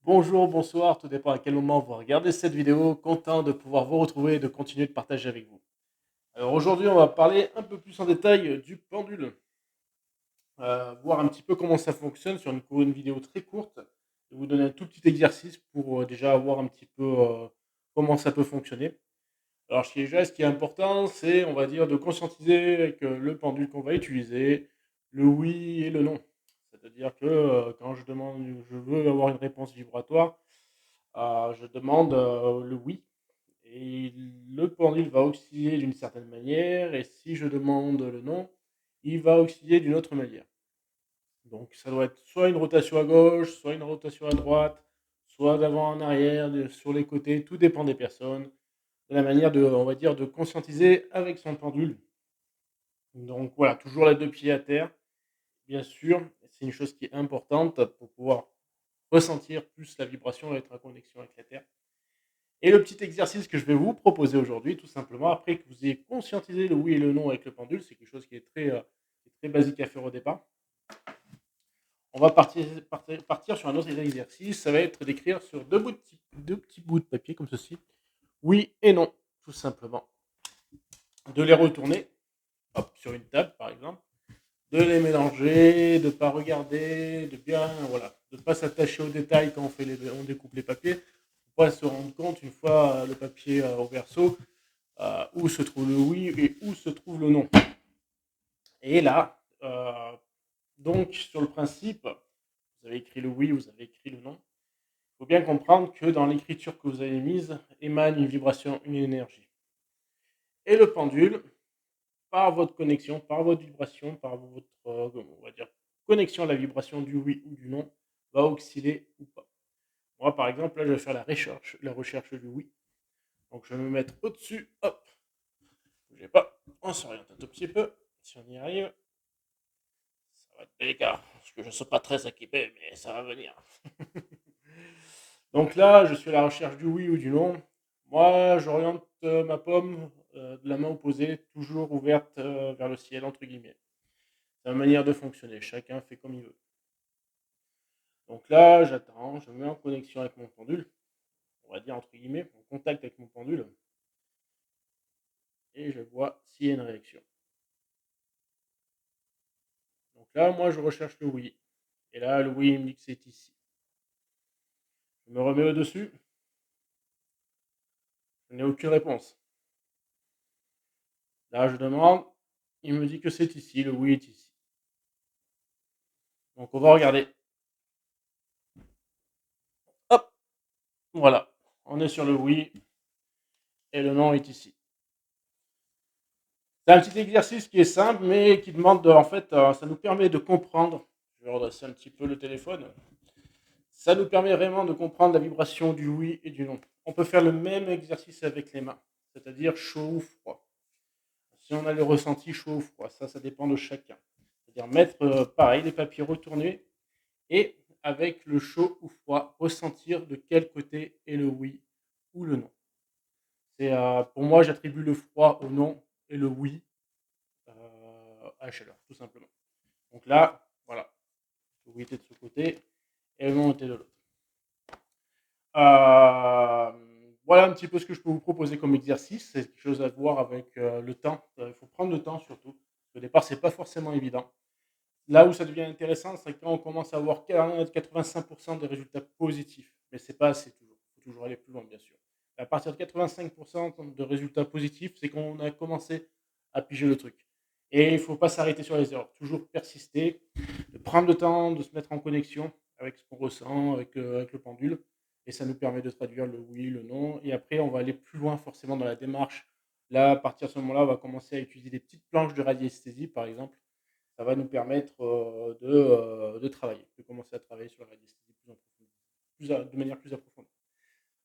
Bonjour, bonsoir, tout dépend à quel moment vous regardez cette vidéo. Content de pouvoir vous retrouver et de continuer de partager avec vous. Alors aujourd'hui, on va parler un peu plus en détail du pendule, voir un petit peu comment ça fonctionne sur une vidéo très courte, et vous donner un tout petit exercice pour déjà voir un petit peu comment ça peut fonctionner. Alors ce qui est important, c'est, on va dire, de conscientiser que le pendule qu'on va utiliser, le oui et le non. C'est-à-dire que quand je veux avoir une réponse vibratoire, je demande, le oui et le pendule va osciller d'une certaine manière et si je demande le non, il va osciller d'une autre manière. Donc ça doit être soit une rotation à gauche, soit une rotation à droite, soit d'avant en arrière, sur les côtés, tout dépend des personnes, de la manière de, on va dire, de conscientiser avec son pendule. Donc voilà, toujours les 2 pieds à terre, bien sûr, c'est une chose qui est importante pour pouvoir ressentir plus la vibration et être en connexion avec la terre. Et le petit exercice que je vais vous proposer aujourd'hui, tout simplement, après que vous ayez conscientisé le oui et le non avec le pendule, c'est quelque chose qui est très basique à faire au départ. On va partir sur un autre exercice. Ça va être d'écrire sur deux petits bouts de papier comme ceci. Oui et non, tout simplement. De les retourner, hop, sur une table par exemple. De les mélanger, de ne pas regarder, de bien, voilà, de ne pas s'attacher aux détails quand on découpe les papiers. Pour pas se rendre compte une fois le papier au verso où se trouve le oui et où se trouve le non. Et là, donc sur le principe, vous avez écrit le oui, vous avez écrit le non. Il faut bien comprendre que dans l'écriture que vous avez mise émane une vibration, une énergie. Et le pendule, par votre connexion, par votre vibration, par votre, on va dire, connexion à la vibration du oui ou du non, va osciller ou pas. Moi, par exemple, là, je vais faire la recherche du oui. Donc, je vais me mettre au-dessus, hop, bougez pas, on s'oriente un tout petit peu, si on y arrive. Ça va être délicat, parce que je ne suis pas très équipé, mais ça va venir. Donc là, je suis à la recherche du oui ou du non. Moi, j'oriente ma paume de la main opposée, toujours ouverte vers le ciel, entre guillemets. C'est ma manière de fonctionner, chacun fait comme il veut. Donc là, j'attends, je me mets en connexion avec mon pendule, on va dire entre guillemets, en contact avec mon pendule, et je vois s'il y a une réaction. Donc là, moi, je recherche le oui. Et là, le oui, il me dit que c'est ici. Je me remets au-dessus, je n'ai aucune réponse. Là, je demande, il me dit que c'est ici, le oui est ici. Donc on va regarder. Hop, voilà, on est sur le oui et le non est ici. C'est un petit exercice qui est simple, mais qui demande, en fait, ça nous permet de comprendre. Je vais redresser un petit peu le téléphone. Ça nous permet vraiment de comprendre la vibration du oui et du non. On peut faire le même exercice avec les mains, c'est-à-dire chaud ou froid. Si on a le ressenti chaud ou froid, ça dépend de chacun. C'est-à-dire mettre, pareil, les papiers retournés et avec le chaud ou froid, ressentir de quel côté est le oui ou le non. Pour moi, j'attribue le froid au non et le oui à la chaleur, tout simplement. Donc là, voilà, le oui était de ce côté et le non était de l'autre. Voilà un petit peu ce que je peux vous proposer comme exercice. C'est quelque chose à voir avec le temps. Il faut prendre le temps surtout. Au départ, c'est pas forcément évident. Là où ça devient intéressant, c'est quand on commence à avoir 85% des résultats positifs. Mais c'est pas assez toujours. Il faut toujours aller plus loin, bien sûr. À partir de 85% de résultats positifs, c'est qu'on a commencé à piger le truc. Et il ne faut pas s'arrêter sur les erreurs. Toujours persister, de prendre le temps de se mettre en connexion avec ce qu'on ressent, avec le pendule. Et ça nous permet de traduire le oui, le non. Et après, on va aller plus loin forcément dans la démarche. Là, à partir de ce moment-là, on va commencer à utiliser des petites planches de radiesthésie, par exemple. Ça va nous permettre de travailler, de commencer à travailler sur la radiesthésie de manière plus approfondie.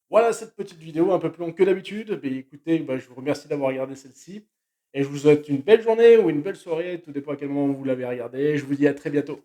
Voilà cette petite vidéo un peu plus longue que d'habitude. Mais écoutez, je vous remercie d'avoir regardé celle-ci. Et je vous souhaite une belle journée ou une belle soirée, tout dépend à quel moment vous l'avez regardé. Je vous dis à très bientôt.